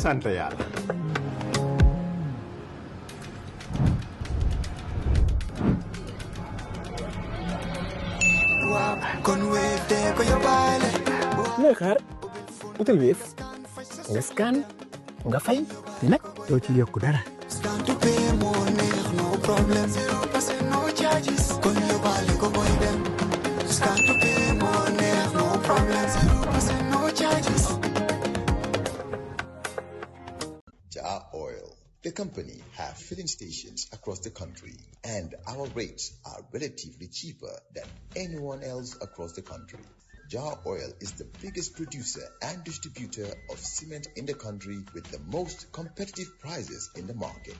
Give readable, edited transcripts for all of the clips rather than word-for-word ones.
sant yàlla. looy xaar utal Wave nga scan nga fay te nag doo ci yokku dara. Jar Oil, the company, have filling stations across the country, and our rates are relatively cheaper than anyone else across the country. Jar Oil is the biggest producer and distributor of cement in the country with the most competitive prices in the market.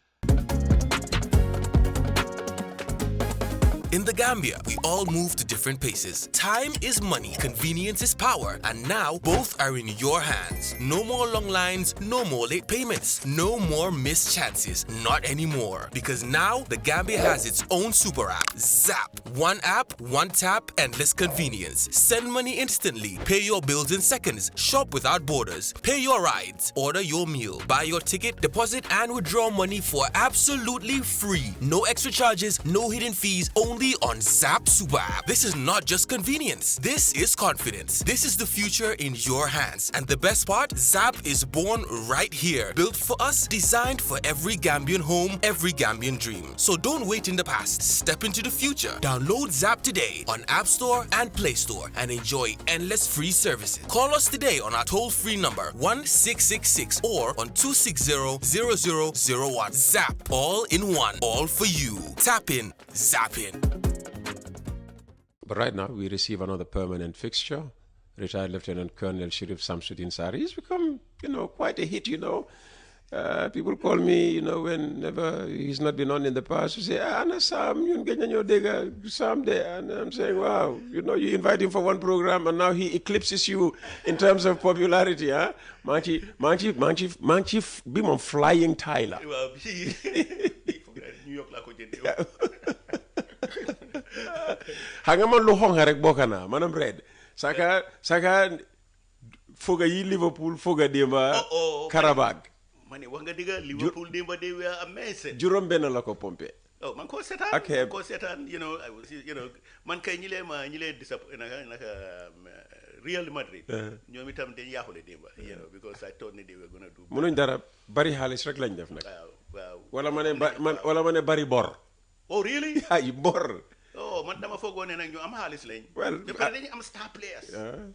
In the Gambia, we all move to different paces. Time is money, convenience is power, and now both are in your hands. No more long lines, no more late payments, no more missed chances. Not anymore. Because now the Gambia has its own super app, Zap. One app, one tap, endless convenience. Send money instantly, pay your bills in seconds, shop without borders, pay your rides, order your meal, buy your ticket, deposit and withdraw money for absolutely free. No extra charges, no hidden fees, only on Zap Super App. This is not just convenience. This is confidence. This is the future in your hands. And the best part, Zap is born right here. Built for us, designed for every Gambian home, every Gambian dream. So don't wait in the past. Step into the future. Download Zap today on App Store and Play Store and enjoy endless free services. Call us today on our toll-free number 1666 or on 260-0001. Zap, all in one, all for you. Tap in, zap in. But right now, we receive another permanent fixture, retired Lieutenant Colonel Sheriff Samsudin Sarr. He's become, quite a hit, People call me, whenever he's not been on in the past, they say, Anna Sam, you get your dega Sam there. And I'm saying, wow, you invite him for one program and now he eclipses you in terms of popularity, huh? Manchi, be on flying Tyler. Well, New York, Hangaman lo honga rek bokana manam red saka foga yi Liverpool foga demba Karabag mani wax nga diga Liverpool demba they were amazing jurom ben la ko pomper man ko setan okay. Ko setan I was man kay ñile disappoint naka Real Madrid ñoom itam dañ yaxule demba because I thought they were going to do mënuñ dara bari xaliss rek lañ def nak waaw wala mané bari bor. Oh really? Ay bor. Oh, man dama fogoon ne nag ñu am xaalis lañ. Well, dañu am star players. Man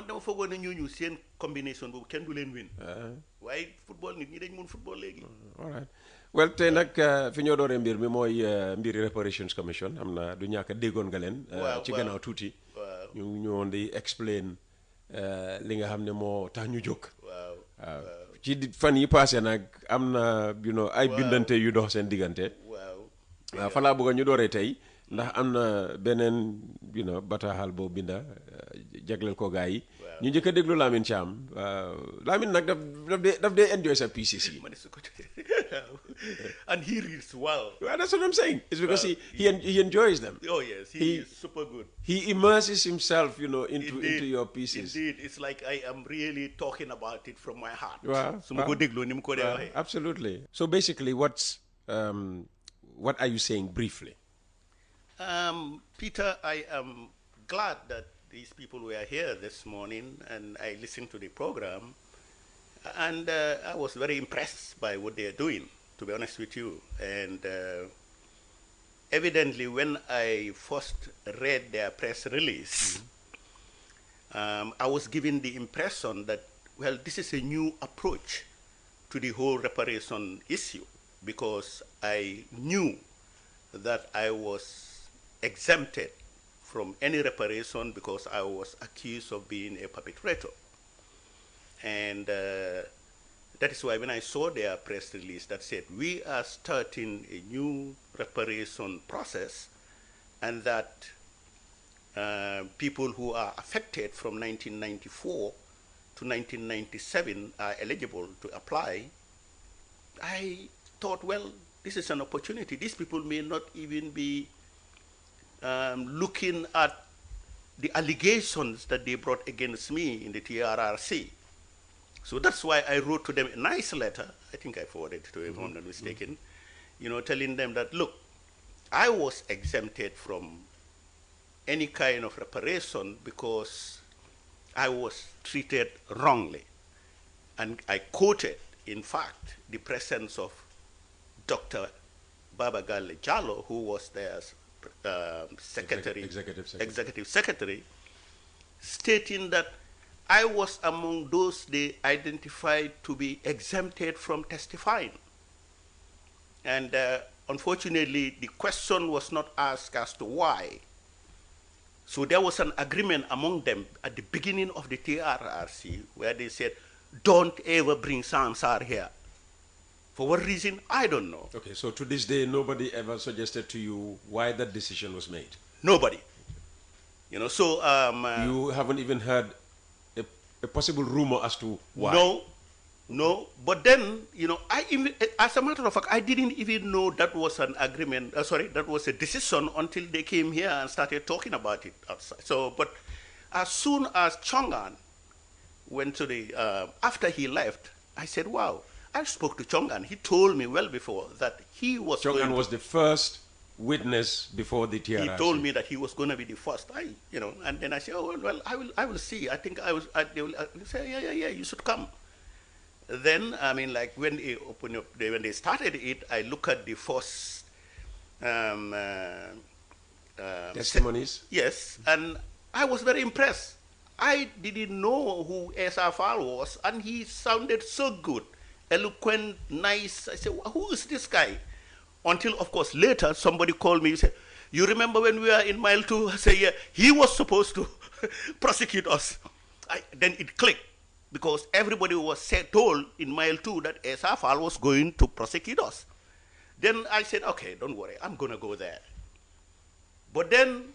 dama fogoon ne ñooñu seen combination boobu kenn du leen win. waaye football nit ñi dañ mun football léegi. All right. Well, tey nag fi ñoo dooree mbir mi mooy mbiri Reparations Commission am na du ñàkk a déggoon nga leen. ci gannaaw tuuti. waaw ñu ñëwoon di explain li nga xam ne moo tax ñu jóg. waaw ci fan yi passé nag am na ay bindante yu dox seen diggante. waaw fa laa bëgg ñu dooree tey ndax am na beneen bataaxal boo binda jagleel ko gaa yi ñu njëkk a déglu Lamine Thiam Lamine nag daf dee enjoy sa pieces yi. And he reads well. Well, that's what I'm saying. It's because he enjoys them. Oh yes, he is super good. He immerses himself, into your pieces. Indeed, it's like I am really talking about it from my heart. Wow. Absolutely. So basically, what are you saying briefly? Peter, I am glad that these people were here this morning and I listened to the program and I was very impressed by what they are doing, to be honest with you. And evidently when I first read their press release, I was given the impression that, well, this is a new approach to the whole reparation issue, because I knew that I was exempted from any reparation because I was accused of being a perpetrator. And that is why when I saw their press release that said, we are starting a new reparation process, and that people who are affected from 1994 to 1997 are eligible to apply, I thought, well, this is an opportunity. These people may not even be looking at the allegations that they brought against me in the TRRC. So that's why I wrote to them a nice letter. I think I forwarded it to him, if I'm not mistaken, telling them that, look, I was exempted from any kind of reparation because I was treated wrongly. And I quoted, in fact, the presence of Dr. Babagalle Jallo, who was their executive secretary, stating that I was among those they identified to be exempted from testifying. And unfortunately, the question was not asked as to why. So there was an agreement among them at the beginning of the TRRC where they said, don't ever bring Sarr here. For what reason, I don't know. Okay, so to this day, nobody ever suggested to you why that decision was made? Nobody. You haven't even heard a possible rumor as to why? No. But then, as a matter of fact, I didn't even know that was an agreement, that was a decision until they came here and started talking about it outside. So, but as soon as Chongan went to after he left, I said, wow, I spoke to Chongan. He told me well before that he was Chongan was the first witness before the TRRC. He told me that he was going to be the first. And then I said, oh, well, I will see. I think they will say, yeah, you should come. Then, when they opened up, when they started it, I look at the first testimonies. Yes, and I was very impressed. I didn't know who Essa was, and he sounded so good, eloquent, nice. I said, who is this guy? Until, of course, later somebody called me and said, you remember when we were in mile 2? I said, yeah, he was supposed to prosecute us. Then it clicked, because everybody was told in mile 2 that Essa was going to prosecute us. Then I said, okay, don't worry, I'm going to go there. But then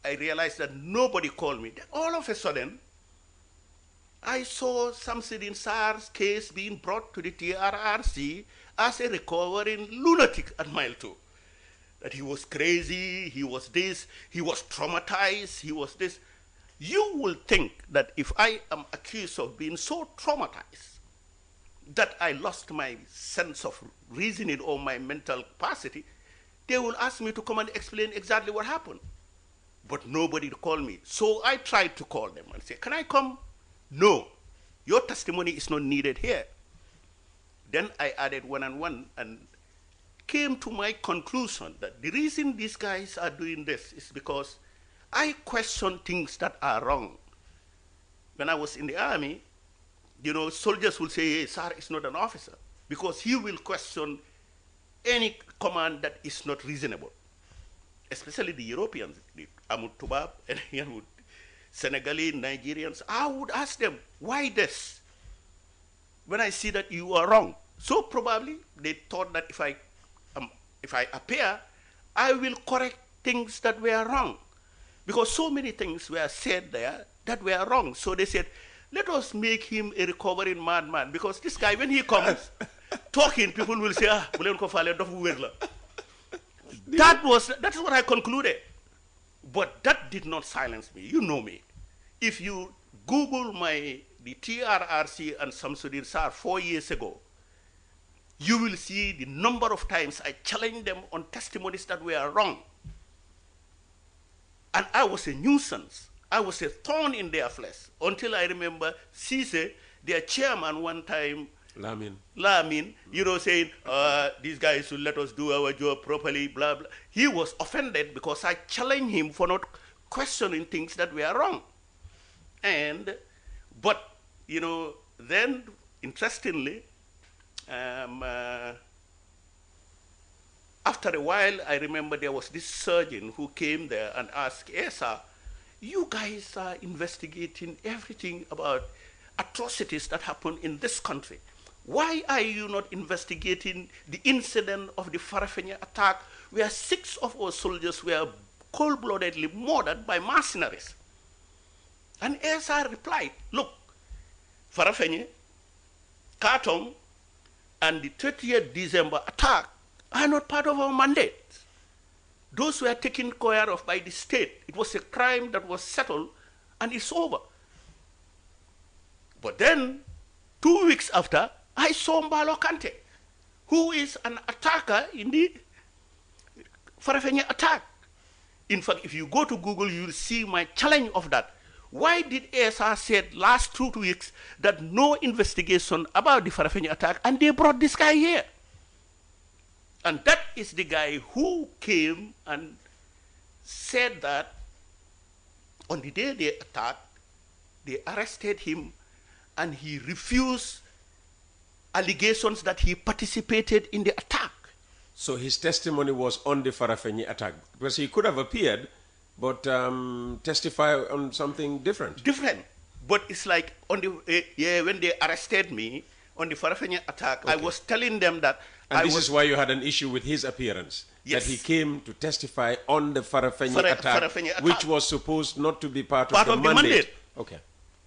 I realized that nobody called me. Then all of a sudden, I saw Samsidin Sarr's case being brought to the TRRC as a recovering lunatic at mile 2. That he was crazy, he was this, he was traumatized, he was this. You will think that if I am accused of being so traumatized that I lost my sense of reasoning or my mental capacity, they will ask me to come and explain exactly what happened. But nobody called me. So I tried to call them and say, can I come? No, your testimony is not needed here. Then I added one and one and came to my conclusion that the reason these guys are doing this is because I question things that are wrong. When I was in the army, soldiers will say, hey, Sarr is not an officer, because he will question any command that is not reasonable, especially the Europeans, the Amut Tubab, and Senegalese, Nigerians. I would ask them, why this? When I see that you are wrong. So probably they thought that if I appear, I will correct things that were wrong. Because so many things were said there that were wrong. So they said, let us make him a recovering madman. Because this guy, when he comes talking, people will say, that's what I concluded. But that did not silence me. You know me. If you Google the TRRC and Samsudin Sarr 4 years ago, you will see the number of times I challenged them on testimonies that were wrong. And I was a nuisance. I was a thorn in their flesh until I remember Cisse, their chairman, one time, Lamin, saying, these guys should let us do our job properly, blah, blah. He was offended because I challenged him for not questioning things that were wrong. But, then, interestingly, after a while, I remember there was this surgeon who came there and asked Essa, you guys are investigating everything about atrocities that happen in this country. Why are you not investigating the incident of the Farrafenni attack where 6 of our soldiers were cold-bloodedly murdered by mercenaries? And Essa replied, look, Farrafenni, Katong, and the 30th December attack are not part of our mandate. Those were taken care of by the state. It was a crime that was settled, and it's over. But then, 2 weeks after, I saw Mbalo Kante, who is an attacker in the Farrafenni attack. In fact, if you go to Google, you'll see my challenge of that. Why did Essa said last 2 weeks that no investigation about the Farrafenni attack, and they brought this guy here? And that is the guy who came and said that on the day they attacked, they arrested him, and he refused allegations that he participated in the attack. So his testimony was on the Farrafenni attack, because he could have appeared, but testify on something different. Different, but it's like on the when they arrested me on the Farrafenni attack, okay. I was telling them that. And this is why you had an issue with his appearance. Yes. That he came to testify on the Farrafenni attack, which was supposed not to be part of the mandate. Okay.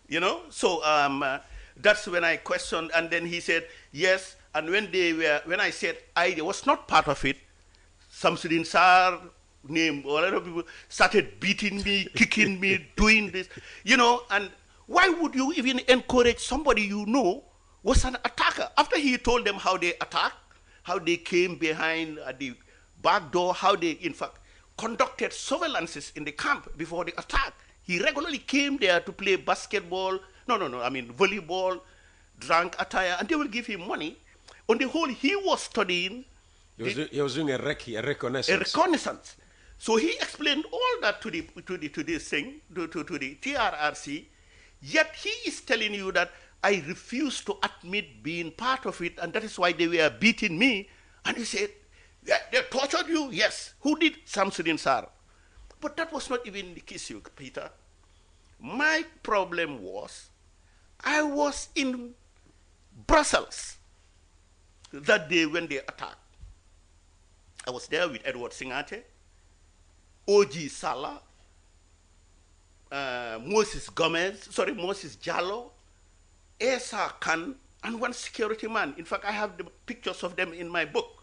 You know, so that's when I questioned, and then he said yes. And when I said I was not part of it, Samsudin Sarr name, a lot of people started beating me, kicking me, doing this, you know. And why would you even encourage somebody you know was an attacker? After he told them how they attacked, how they came behind the back door, how they, in fact, conducted surveillances in the camp before the attack. He regularly came there to play basketball, volleyball, drank attire, and they will give him money. On the whole, he was studying. He was doing a reconnaissance. A reconnaissance. So he explained all that to the TRRC, yet he is telling you that I refuse to admit being part of it, and that is why they were beating me. And he said, yeah, they tortured you? Yes. Who did? Samsudin Sarr. But that was not even the case, Peter. My problem was, I was in Brussels that day when they attacked. I was there with Edward Singate, O.G. Salah, Moses Jallo, Essa Khan, and one security man. In fact, I have the pictures of them in my book.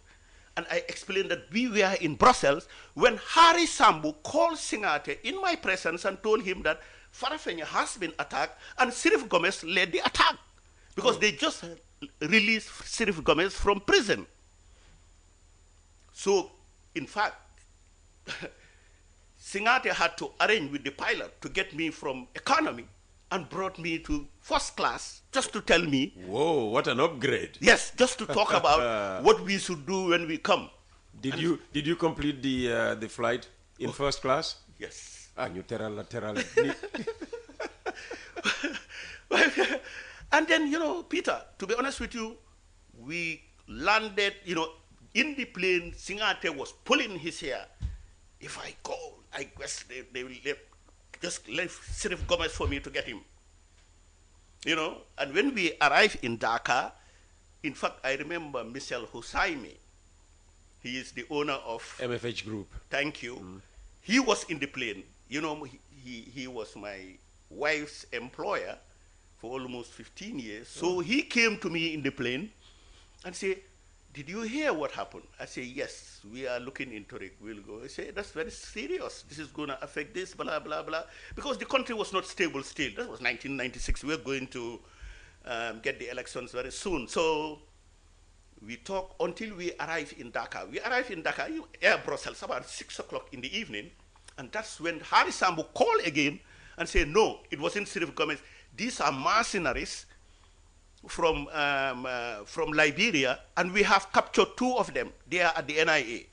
And I explained that we were in Brussels when Harry Sambu called Singate in my presence and told him that Farrafenni has been attacked, and Sirif Gomez led the attack because they just released Sirif Gomez from prison. So, in fact, Singate had to arrange with the pilot to get me from economy and brought me to first class just to tell me. Whoa, what an upgrade. Yes, just to talk about what we should do when we come. Did you complete the flight in first class? Yes. Lateral. And then, Peter, to be honest with you, we landed, in the plane. Singate was pulling his hair. If I go, I guess they will just leave Sirif Gomez for me to get him. And when we arrived in Dhaka, in fact, I remember Michel Hussaini. He is the owner of MFH Group. Thank you. Mm. He was in the plane. He was my wife's employer for almost 15 years. So he came to me in the plane and said, did you hear what happened? I say, yes, we are looking into it. We'll go. I say, that's very serious. This is going to affect this, blah, blah, blah. Because the country was not stable still. That was 1996. We're going to get the elections very soon. So we talked until we arrived in Dhaka. We arrived in Dhaka, Air Brussels, about 6 o'clock in the evening. And that's when Harry Sambu called again and said, no, it wasn't Sirif Gomez. These are mercenaries from Liberia, and we have captured 2 of them. They are at the NIA.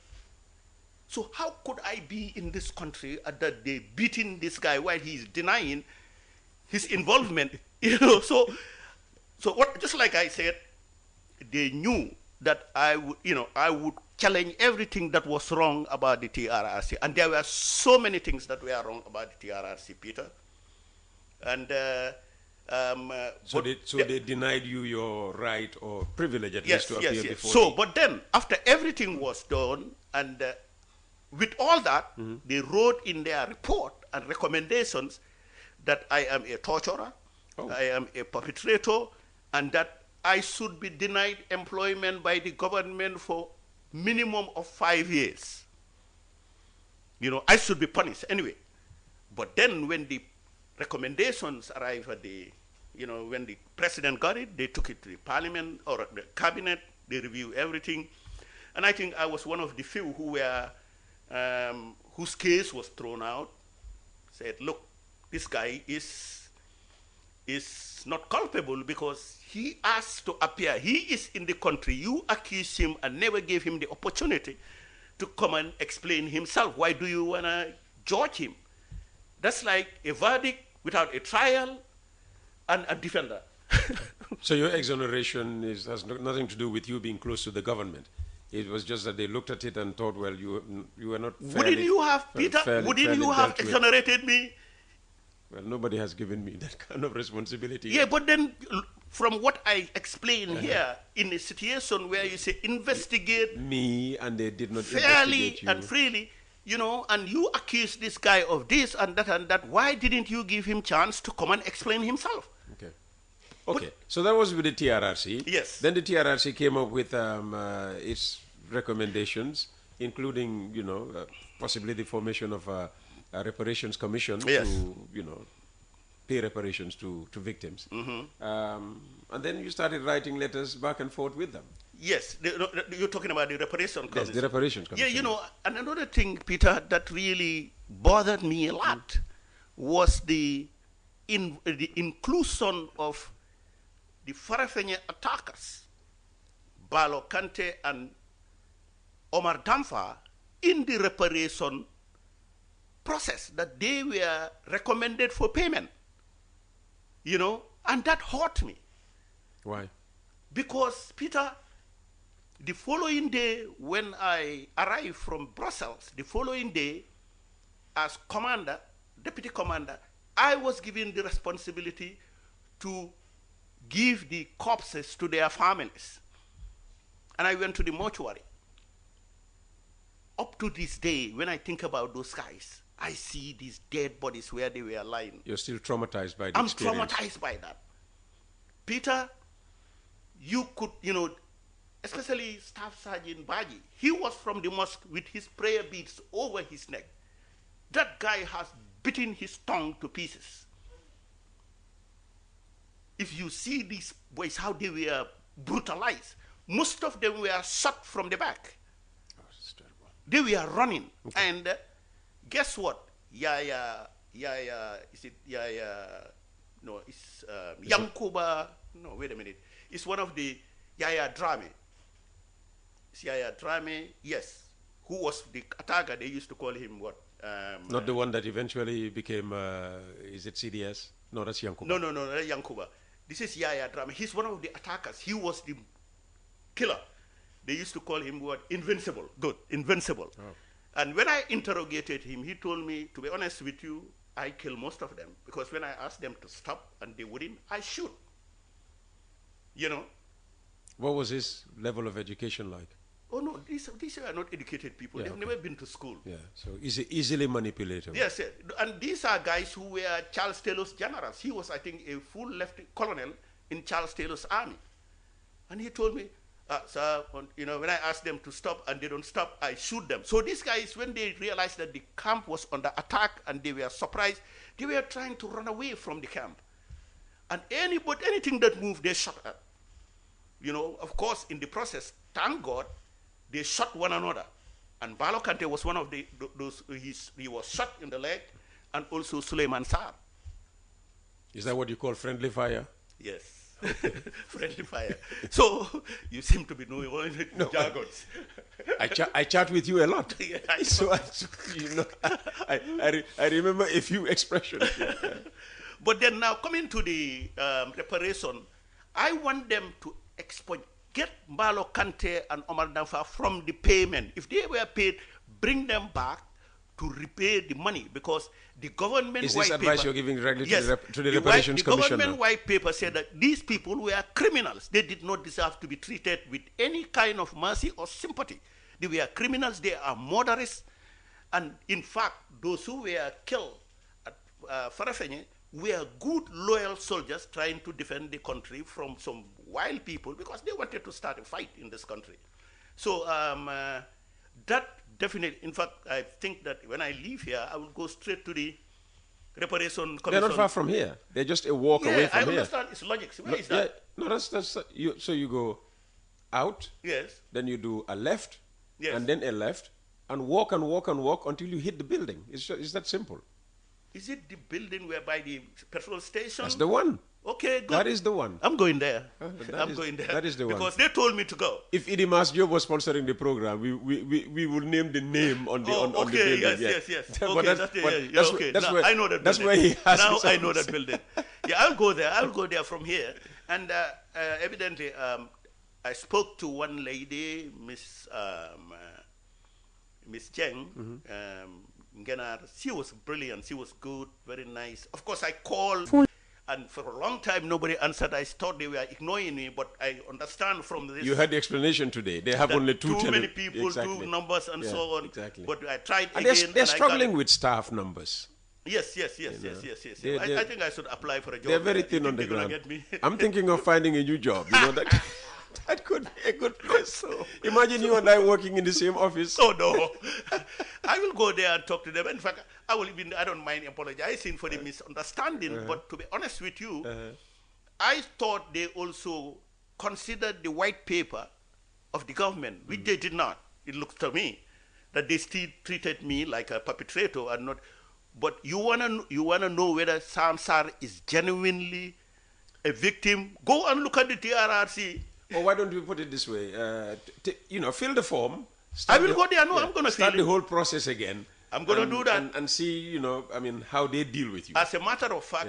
So how could I be in this country at that day beating this guy while he's denying his involvement? So what? Just like I said, they knew that I would challenge everything that was wrong about the TRRC, and there were so many things that were wrong about the TRRC, Peter. And they denied you your right or privilege at least to appear before. So, but then after everything was done, and with all that, they wrote in their report and recommendations that I am a torturer, I am a perpetrator, and that I should be denied employment by the government for minimum of 5 years. I should be punished anyway. But then when the recommendations arrived at the you know, when the president got it, they took it to the parliament or the cabinet, they review everything. And I think I was one of the few who were, whose case was thrown out, said, look, this guy is not culpable because he asked to appear. He is in the country. You accused him and never gave him the opportunity to come and explain himself. Why do you want to judge him? That's like a verdict without a trial and a defender. So your exoneration has nothing to do with you being close to the government. It was just that they looked at it and thought, well, you were not fairly, wouldn't you have, Peter, wouldn't you have exonerated me? Well, nobody has given me that kind of responsibility. Yeah, but then from what I explained here, in a situation where you say investigate me and they did not fairly investigate you. and freely, you know, and you accuse this guy of this and that, why didn't you give him chance to come and explain himself? Okay. Okay, so that was with the TRRC. Yes. Then the TRRC came up with its recommendations, including, you know, possibly the formation of a reparations commission Yes. to, you know, pay reparations to victims. And then you started writing letters back and forth with them. Yes, you're talking about the reparation commission. Yes, the reparations Yeah, commission. you know, and another thing, Peter, that really bothered me a lot was the inclusion of the Farrafenni attackers, Balo Kante and Omar Damfa, in the reparation process, that they were recommended for payment. You know, and that hurt me. Why? Because, Peter, the following day when I arrived from Brussels, the following day, as commander, deputy commander, I was given the responsibility to give the corpses to their families. And I went to the mortuary. Up to this day, when I think about those guys, I see these dead bodies where they were lying. You're still traumatized by the I'm experience. traumatized by that. Peter, you could, you know, especially Staff Sergeant Baji, he was from the mosque with his prayer beads over his neck. That guy has bitten his tongue to pieces. If you see these boys, how they were brutalized, most of them were shot from the back. Oh, it's terrible. They were running. Okay. And guess what? Yaya, is it Yaya? No, it's Yankuba. No, wait a minute. It's one of the Yaya Drame. It's Yaya Drame, yes. Who was the attacker? They used to call him what? Not the one that eventually became, is it CDS? No, that's Yankuba. No, that's Yankuba. This is Yaya Drame. He's one of the attackers. He was the killer. They used to call him what? Invincible. Good, invincible. Oh. And when I interrogated him, he told me, to be honest with you, I kill most of them. Because when I asked them to stop and they wouldn't, I shoot. You know? What was his level of education like? Oh, no, these are not educated people. Yeah, They've never been to school. Yeah, so easily manipulatable. Yes, and these are guys who were Charles Taylor's generals. He was, I think, a full lieutenant colonel in Charles Taylor's army. And he told me, sir, you know, when I ask them to stop and they don't stop, I shoot them. So these guys, when they realized that the camp was under attack and they were surprised, they were trying to run away from the camp. And anything that moved, they shot at. You know, of course, in the process, thank God, they shot one another. And Balo Kante was one of those, he was shot in the leg, and also Suleiman Sarr. Is that what you call friendly fire? Yes. Friendly fire. So you seem to be knowing all the jargons. I chat with you a lot. Yeah, so you know, I remember a few expressions. But then now coming to the reparation, I want them to get Balo Kante and Omar Danfa from the payment. If they were paid, bring them back to repay the money, because the government Is this white advice paper, you're giving directly yes, to the Reparations Commission? The government white paper said that these people were criminals. They did not deserve to be treated with any kind of mercy or sympathy. They were criminals. They are murderers. And in fact, those who were killed at Farrafenni were good, loyal soldiers trying to defend the country from some wild people, because they wanted to start a fight in this country. So that definitely, in fact, I think that when I leave here, I will go straight to the Reparation Commission. They're not far from here. They're just a walk away from I here. understand. It's logic. Where is that? Yeah, no, that's you. So you go out. Yes. Then you do a left. Yes. And then a left, and walk and walk and walk until you hit the building. It's that simple. Is it the building whereby the petrol station? That's the one. Okay, good. That is the one. I'm going there. That is the one. Because they told me to go. If Idimas Job was sponsoring the program, we would name the name on the on the building. Yes. Okay, that's now, where I know that. That's building. where he has. Now I know that building. Yeah, I'll go there. I'll go there from here. And evidently, I spoke to one lady, Miss Jeng. Ngenar. She was brilliant. She was good, very nice. Of course, I called. And for a long time, nobody answered. I thought they were ignoring me, but I understand from this. You had the explanation today. They have only two. Too many people, exactly. 2 numbers, and so on. Exactly. But I tried and again. They're struggling with staff numbers. Yes. I think I should apply for a job. They're very thin on the ground. I'm thinking of finding a new job. You know that. That could be a good place. So, imagine you and I working in the same office. Oh no, I will go there and talk to them. In fact, I don't mind apologizing for the misunderstanding. But to be honest with you, I thought they also considered the white paper of the government, which they did not. It looks to me that they still treated me like a perpetrator and not. But you wanna know whether Sarr is genuinely a victim? Go and look at the TRRC. Or why don't we put it this way? Fill the form. I will go there. No, I'm going to start the whole process again. I'm going to do that. And see, how they deal with you. As a matter of fact,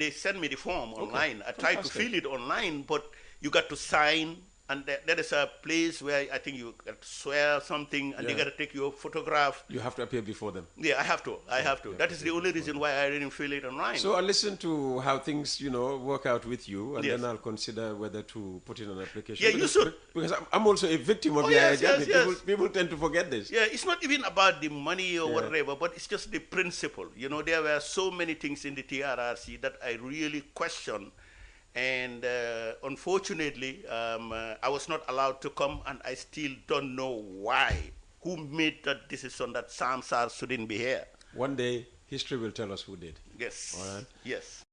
they send me the form online. I tried to fill it online, but you got to sign. And there is a place where I think you got to swear something, and they got to take your photograph. You have to appear before them. Yeah, I have to. That is the only reason why I didn't fill it online. So I'll listen to how things, work out with you, and then I'll consider whether to put in an application. Yeah, you should. Because I'm also a victim of the idea. People tend to forget this. Yeah, it's not even about the money or whatever, but it's just the principle. There were so many things in the TRRC that I really question. And unfortunately, I was not allowed to come, and I still don't know why. Who made that decision that Sarr shouldn't be here? One day, history will tell us who did. Yes. All right? Yes.